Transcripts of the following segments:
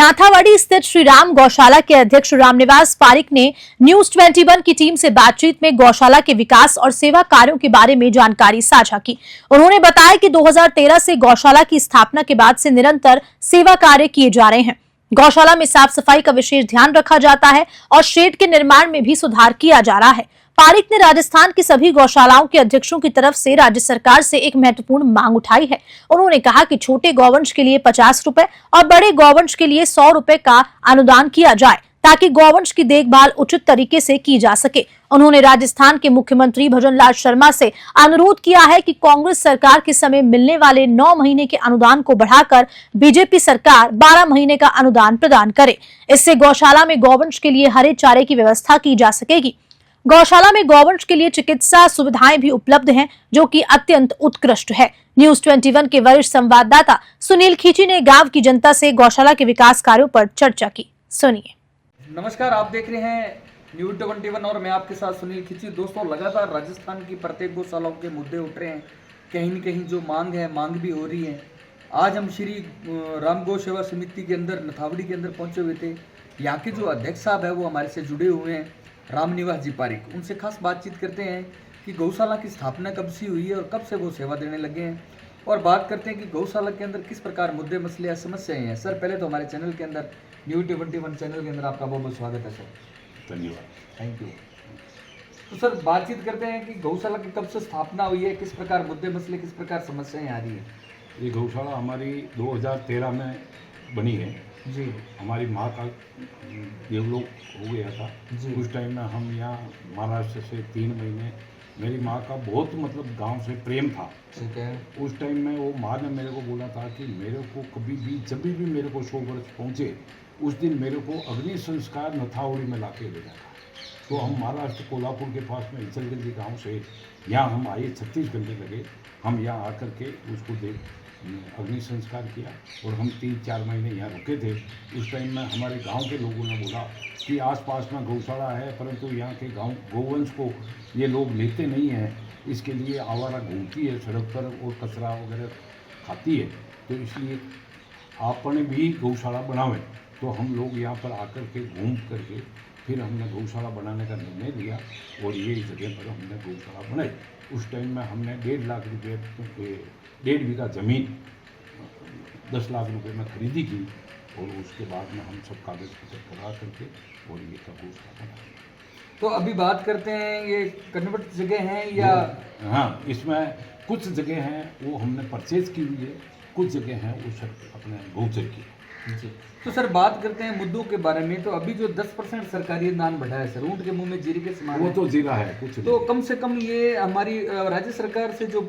नाथावाड़ी स्थित श्री राम गौशाला के अध्यक्ष रामनिवास पारिक ने न्यूज 21 की टीम से बातचीत में गौशाला के विकास और सेवा कार्यों के बारे में जानकारी साझा की। उन्होंने बताया कि 2013 से गौशाला की स्थापना के बाद से निरंतर सेवा कार्य किए जा रहे हैं। गौशाला में साफ सफाई का विशेष ध्यान रखा जाता है और शेड के निर्माण में भी सुधार किया जा रहा है। पारिक ने राजस्थान की सभी गौशालाओं के अध्यक्षों की तरफ से राज्य सरकार से एक महत्वपूर्ण मांग उठाई है। उन्होंने कहा कि छोटे गौवंश के लिए 50 रुपए और बड़े गौवंश के लिए 100 रुपए का अनुदान किया जाए ताकि गौवंश की देखभाल उचित तरीके से की जा सके। उन्होंने राजस्थान के मुख्यमंत्री भजनलाल शर्मा से अनुरोध किया है कि कांग्रेस सरकार के समय मिलने वाले 9 महीने के अनुदान को बढ़ाकर बीजेपी सरकार 12 महीने का अनुदान प्रदान करे। इससे गौशाला में गौवंश के लिए हरे चारे की व्यवस्था की जा सकेगी। गौशाला में गौवंश के लिए चिकित्सा सुविधाएं भी उपलब्ध हैं, जो कि अत्यंत उत्कृष्ट है। न्यूज 21 के वरिष्ठ संवाददाता सुनील खींची ने गांव की जनता से गौशाला के विकास कार्यों पर चर्चा की। सुनिए। नमस्कार, आप देख रहे हैं न्यूज 21 और मैं आपके साथ सुनील खींची। दोस्तों, लगातार राजस्थान की प्रत्येक गौशालाओं के मुद्दे उठ रहे हैं। कहीं न कहीं जो मांग भी हो रही है। आज हम श्री राम गौ सेवा समिति के अंदर नथावड़ी के अंदर पहुंचे हुए थे। यहाँ के जो अध्यक्ष साहब है वो हमारे से जुड़े हुए हैं, रामनिवास जी पारिक। उनसे खास बातचीत करते हैं कि गौशाला की स्थापना कब से हुई है और कब से वो सेवा देने लगे हैं, और बात करते हैं कि गौशाला के अंदर किस प्रकार मुद्दे मसले या समस्याएं हैं। सर, पहले तो हमारे चैनल के अंदर न्यूज 21 चैनल के अंदर आपका बहुत बहुत स्वागत है सर। धन्यवाद। Thank you. तो सर, बातचीत करते हैं कि गौशाला की कब से स्थापना हुई है, किस प्रकार मुद्दे मसले, किस प्रकार समस्याएं आ रही है। ये गौशाला हमारी 2013 में बनी है जी। हमारी माँ का देवलोक हो गया था जी। उस टाइम में हम यहाँ महाराष्ट्र से 3 महीने, मेरी माँ का बहुत मतलब गांव से प्रेम था। ठीक है। उस टाइम में वो माँ ने मेरे को बोला था कि मेरे को कभी भी जब भी मेरे को 100 वर्ष पहुँचे उस दिन मेरे को अग्नि संस्कार नथावड़ी में ला के ले जाता। तो हम महाराष्ट्र कोल्हापुर के पास में इचलगंजी गाँव से यहाँ हम आए, 36 घंटे लगे। हम यहाँ आकर के उसको अग्नि संस्कार किया और हम 3-4 महीने यहाँ रुके थे। उस टाइम में हमारे गांव के लोगों ने बोला कि आसपास में गौशाला है, परंतु यहाँ के गांव गौवंश को ये लोग लेते नहीं हैं, इसके लिए आवारा घूमती है सड़क पर और कचरा वगैरह खाती है, तो इसलिए आपने भी गौशाला बनावें। तो हम लोग यहाँ पर आकर के घूम करके फिर हमने गौशाला बनाने का निर्णय लिया और ये जगह पर हमने गौशाला बनाई। उस टाइम में हमने 1.5 लाख रुपये के 1.5 बीघा ज़मीन 10 लाख रुपए में खरीदी की और उसके बाद में हम सब कागज़ पत्र करा करके और ये का गौशाला बना। तो अभी बात करते हैं, ये कन्वर्ट जगह हैं या? हाँ, इसमें कुछ जगह हैं वो हमने परचेज की हुई है, कुछ जगह हैं वो सर अपने गौचर की। जी। तो सर, बात करते हैं मुद्दों के बारे में। तो अभी जो 10% सरकारी अनुदान बढ़ा है सर, ऊँट के मुंह में जीरे के समान वो है। तो जीरा है कुछ तो कम से कम ये हमारी राज्य सरकार से जो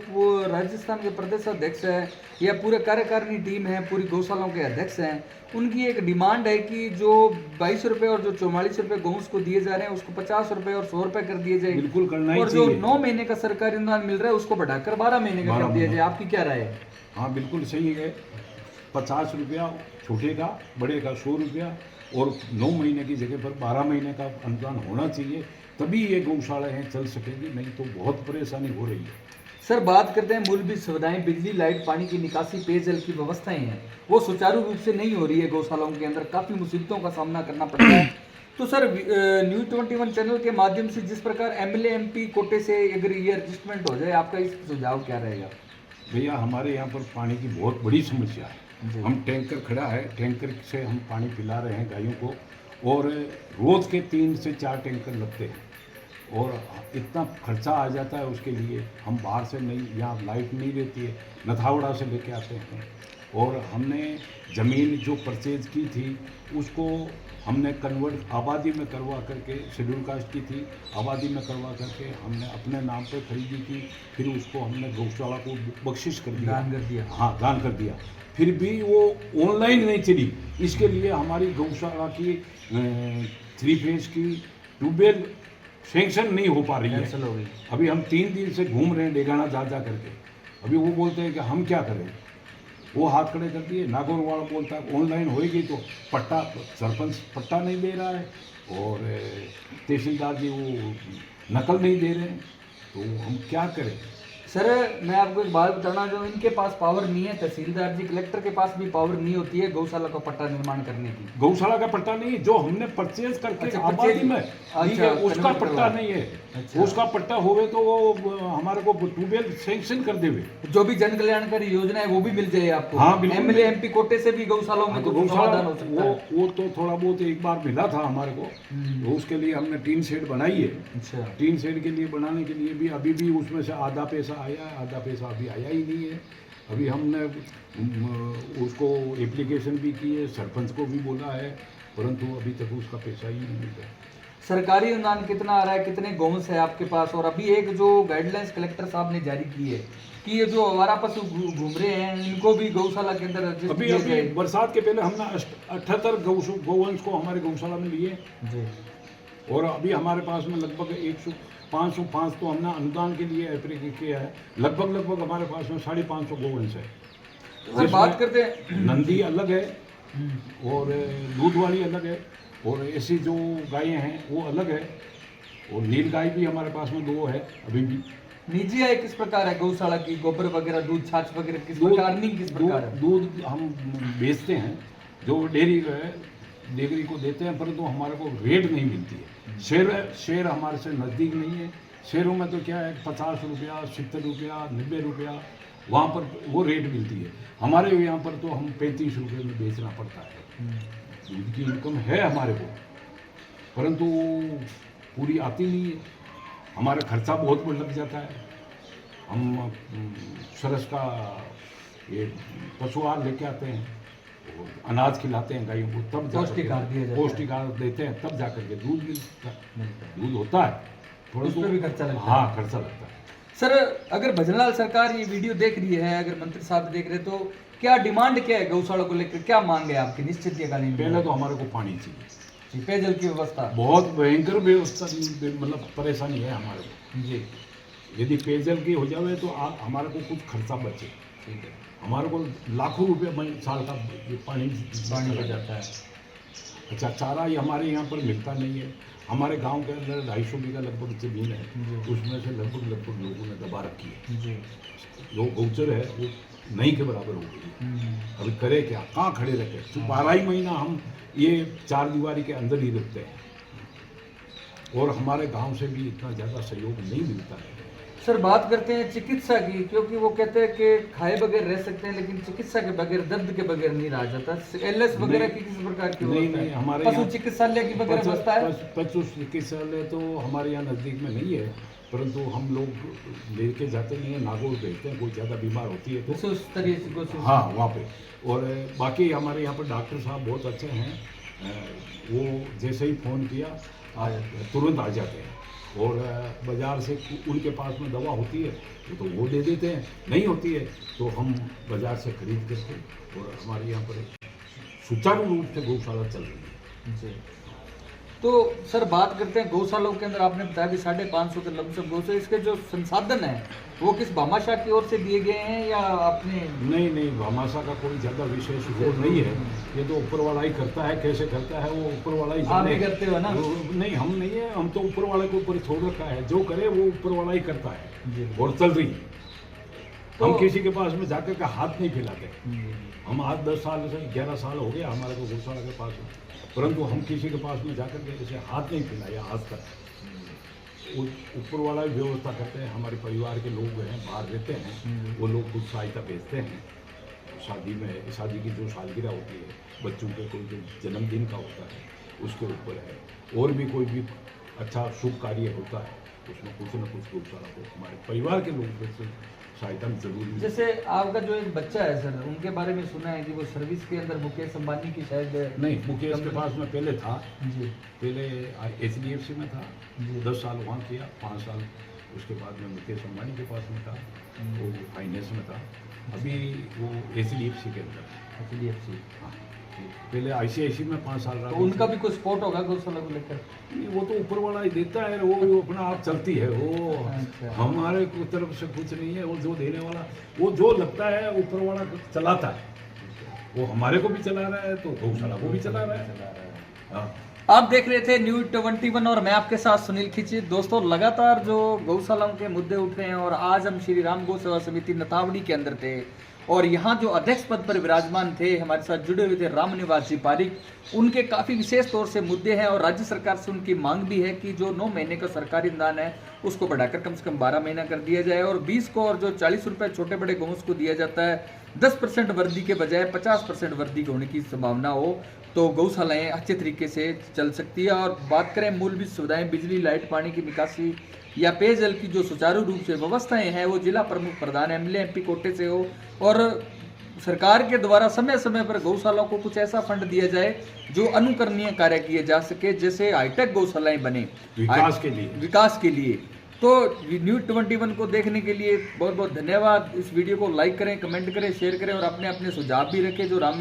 राजस्थान के प्रदेश अध्यक्ष है या पूरे कार्यकारिणी टीम है, पूरी गौशालाओं के अध्यक्ष हैं, उनकी एक डिमांड है कि जो 22 रुपये और जो 44 रुपये गौंस को दिए जा रहे हैं उसको 50 रुपये और 100 रुपये कर दिए जाए। बिल्कुल करना ही और जो चाहिए। 9 महीने का सरकारी अनुदान मिल रहा है उसको बढ़ाकर 12 महीने का कर दिया जाए। आपकी क्या राय है? हाँ, बिल्कुल सही है। 50 रुपया छोटे का, बड़े का 100 रुपया और 9 महीने की जगह पर 12 महीने का अनुदान होना चाहिए, तभी ये गौशालाएँ चल सकेंगी, नहीं तो बहुत परेशानी हो रही है। सर, बात करते हैं मूलभूत सुविधाएं, बिजली, लाइट, पानी की निकासी, पेयजल की व्यवस्थाएं हैं, वो सुचारू रूप से नहीं हो रही है। गौशालाओं के अंदर काफ़ी मुसीबतों का सामना करना पड़ता है। तो सर, न्यूज 21 चैनल के माध्यम से जिस प्रकार MLA MP कोटे से अगर ये एडजस्टमेंट हो जाए, आपका इस सुझाव क्या रहेगा? भैया, हमारे यहाँ पर पानी की बहुत बड़ी समस्या है। हम टैंकर खड़ा है, टैंकर से हम पानी पिला रहे हैं गायों को और रोज़ के 3 से 4 टैंकर लगते हैं और इतना खर्चा आ जाता है उसके लिए। हम बाहर से नहीं, यहाँ लाइट नहीं रहती है, नथावड़ा से लेके आते हैं। और हमने ज़मीन जो परचेज की थी उसको हमने कन्वर्ट आबादी में करवा करके, शेड्यूल कास्ट की थी, आबादी में करवा करके हमने अपने नाम पे खरीदी की। फिर उसको हमने गौशाला को बख्शिश कर दिया, दान कर दिया। हाँ, दान कर दिया। फिर भी वो ऑनलाइन नहीं चली। इसके लिए हमारी गौशाला की 3 फेज की ट्यूबवेल सेंक्शन नहीं हो पा रही है। हो गई। अभी हम 3 दिन से घूम रहे हैं डेगाना जा करके। अभी वो बोलते हैं कि हम क्या करें, वो हाथ खड़े कर दिए। नागौर वाला बोलता है ऑनलाइन होएगी तो पट्टा, सरपंच पट्टा नहीं दे रहा है और तहसीलदार जी वो नकल नहीं दे रहे हैं, तो हम क्या करें। सर मैं आपको एक बात बताना जो इनके पास पावर नहीं है, तहसीलदार जी कलेक्टर के पास भी पावर नहीं होती है गौशाला का पट्टा निर्माण करने की। गौशाला का पट्टा नहीं, जो हमने परचेज करके अच्छा, आबादी में दी है, उसका कन्वर्ट पट्टा करवा। नहीं है। अच्छा। उसका पट्टा होवे तो वो हमारे को ट्यूबवेल सैंक्शन कर देवे। जो भी जन कल्याणकारी योजना है वो भी मिल जाए आपको। हाँ, बिल्कुल। एमएलए एमपी कोटे से भी गौशालाओं में तो कुछ गौशाला समाधान हो सकता है। वो तो थोड़ा बहुत एक बार मिला था हमारे को, तो उसके लिए हमने टीन शेड बनाई है। अच्छा। टीन शेड के लिए बनाने के लिए भी अभी भी उसमें से आधा पैसा आया है, आधा पैसा अभी आया ही नहीं है। अभी हमने उसको एप्लीकेशन भी की है, सरपंच को भी बोला है, परंतु अभी तक उसका पैसा ही नहीं मिलता। सरकारी अनुदान कितना आ रहा है, कितने गौंस है आपके पास? और अभी एक जो गाइडलाइंस कलेक्टर साहब ने जारी की है कि ये जो आवारा पशु घूम रहे हैं इनको भी गौशाला के अंदर रजिस्टर अभी किया अभी जाए। बरसात के पहले हमने 78 गौवंश को हमारे गौशाला में लिए, जी। और अभी हमारे पास में लगभग 505 तो हमने अनुदान के लिए एप्लीकेशन किया है। लगभग हमारे पास में 550 गौवंश है। सर बात करते हैं नंदी अलग है और दूध वाली अलग है, और ऐसी जो गायें हैं वो अलग है, और नील गाय भी हमारे पास में 2 है अभी भी। निजी आय किस प्रकार है गौशाला की? गोबर वगैरह, दूध, छाछ वगैरह किस दूध- प्रकार, अर्निंग किस प्रकार है? दूध हम बेचते हैं, जो डेयरी को देते हैं, परंतु हमारे को रेट नहीं मिलती है। शेर हमारे से नज़दीक नहीं है। शहरों में तो क्या है 50 रुपया, 70 रुपया, 90 रुपया वहाँ पर वो रेट मिलती है। हमारे यहाँ पर तो हम 35 रुपये में बेचना पड़ता है। दूध की इनकम है हमारे को, परंतु पूरी आती नहीं है। हमारा खर्चा बहुत लग जाता है। हम सरस का ये पशु आहार लेके आते हैं, और अनाज खिलाते हैं गायों को, तब पौष्टिक आहार दिया जाता है। पौष्टिक आहार देते हैं, तब जाकर के दूध मिलता है। दूध होता है, थोड़ा उस पे भी खर्चा लगता है। हाँ, खर्चा लगता है। सर अगर भजनलाल सरकार ये वीडियो देख रही है, अगर मंत्री साहब देख रहे हैं, तो क्या डिमांड क्या है गौशाला को लेकर? क्या मांग है आपकी निश्चितकालीन? पहले तो हमारे को पानी चाहिए, जी, पेयजल की व्यवस्था। बहुत भयंकर व्यवस्था, मतलब परेशानी है हमारे को जी, यदि पेयजल की हो जाए तो हमारे को कुछ खर्चा बचे। ठीक है। हमारे को लाखों रुपए साल का पानी हो जाता है। अच्छा, चारा ये हमारे यहाँ पर मिलता नहीं है। हमारे गांव के अंदर 250 बीघा लगभग जमीन है, उसमें से लगभग लोगों ने दबा रखी है। जी। जो गौचर है वो नहीं के बराबर हो गई। अभी करे क्या, कहाँ खड़े रखे? तो 12 ही महीना हम ये 4 दीवारी के अंदर ही रखते हैं, और हमारे गांव से भी इतना ज़्यादा सहयोग नहीं मिलता है। सर बात करते हैं चिकित्सा की, क्योंकि वो कहते हैं कि खाए बगैर रह सकते हैं, लेकिन चिकित्सा के बगैर, दर्द के बगैर नहीं रहा जाता। एलएस वगैरह की किस प्रकार की नहीं, व्यवस्था है? हमारे पशु यहाँ चिकित्सालय की वगैरह व्यवस्था है? पशु चिकित्सालय तो हमारे यहाँ नज़दीक में नहीं है, परंतु हम लोग लेके जाते नहीं है, नागौर भेजते हैं। कोई ज़्यादा बीमार होती है तो उस तरीके से हाँ वहाँ पे। और बाकी हमारे यहाँ पर डॉक्टर साहब बहुत अच्छे हैं, वो जैसे ही फ़ोन किया तुरंत आ जाते हैं, और बाज़ार से उनके पास में दवा होती है तो वो दे देते हैं, नहीं होती है तो हम बाज़ार से खरीद करके, और हमारे यहाँ पर सुचारू रूप से गौशाला चल रही है। जी। तो सर बात करते हैं गौशालाओं के अंदर, आपने बताया कि 550 के लमसम गौशाला, इसके जो संसाधन है वो किस भामाशाह की ओर से दिए गए हैं या अपने? नहीं, भामाशाह का कोई ज़्यादा विशेष रोल नहीं है, ये तो ऊपर वाला ही करता है। कैसे करता है वो ऊपर वाला ही आप जाने। भी करते हो ना? नहीं, हम नहीं है, हम तो ऊपर वाले के ऊपर छोड़ रखा है। जो करे वो ऊपर वाला ही करता है, जी। और चल रही है। तो हम किसी के पास में जाकर के हाथ नहीं फैलाते। हम आज 10 साल से 11 साल हो गया हमारे को गौशाला के पास में, परंतु हम किसी के पास में जाकर के ऐसे हाथ नहीं फैलाया आज तक। ऊपर वाला भी व्यवस्था करते हैं। हमारे परिवार के लोग हैं, बाहर रहते हैं, वो लोग कुछ सहायता भेजते हैं। शादी की जो सालगिरह होती है, बच्चों के कोई जो जन्मदिन का होता है उसके ऊपर है, और भी कोई भी अच्छा शुभ कार्य होता है, उसमें कुछ न कुछ गौशाला को हमारे परिवार के लोग से सहायता जरूर मिलती है। जैसे आपका जो एक बच्चा है सर, उनके बारे में सुना है कि वो सर्विस के अंदर मुकेश अंबानी की शायद नहीं, मुकेश के पास में पहले था, जी, पहले HDFC में था, जी। 10 साल वहाँ किया, 5 साल उसके बाद में मुकेश अंबानी के पास में था, वो फाइनेंस में था। अभी वो HDFC के अंदर, HDFC। हाँ, पहले ICICI में 5 साल रहा। तो उनका भी कुछ सपोर्ट होगा गौशाला को लेकर? नहीं, वो तो ऊपर वाला ही देता है, वो अपना आप चलती है, वो अच्छा। हमारे को तरफ से कुछ नहीं है। वो जो देने वाला, वो जो लगता है ऊपर वाला चलाता है, वो हमारे को भी चला रहा है तो गौशाला को भी चला रहा है। हाँ। आप देख रहे थे न्यूज़ 21 और मैं आपके साथ सुनील खिची। दोस्तों लगातार जो गौशालाओं के मुद्दे उठ रहे हैं और आज हम श्री राम गौ सेवा समिति नथावड़ी के अंदर थे और यहाँ जो अध्यक्ष पद पर विराजमान थे, हमारे साथ जुड़े हुए थे रामनिवास जी पारिक। उनके काफ़ी विशेष तौर से मुद्दे हैं और राज्य सरकार से उनकी मांग भी है कि जो 9 महीने का सरकारी अनुदान है उसको बढ़ाकर कम से कम 12 महीना कर दिया जाए और 20 को और जो 40 रुपये छोटे बड़े गौंस को दिया जाता है 10% वर्दी के बजाय 50% वर्दी होने की संभावना हो तो गौशालाएं अच्छे तरीके से चल सकती है। और बात करें मूलभूत सुविधाएं, बिजली, लाइट, पानी की निकासी या पेयजल की जो सुचारू रूप से व्यवस्थाएं हैं वो जिला प्रमुख प्रधान एमएलए एमपी कोटे से हो और सरकार के द्वारा समय समय पर गौशालाओं को कुछ ऐसा फंड दिया जाए जो अनुकरणीय कार्य किए जा सके, जैसे हाईटेक गौशालाएं बने विकास के लिए। तो न्यूज़ 21 को देखने के लिए बहुत बहुत धन्यवाद। इस वीडियो को लाइक करें, कमेंट करें, शेयर करें और अपने अपने सुझाव भी रखें जो राम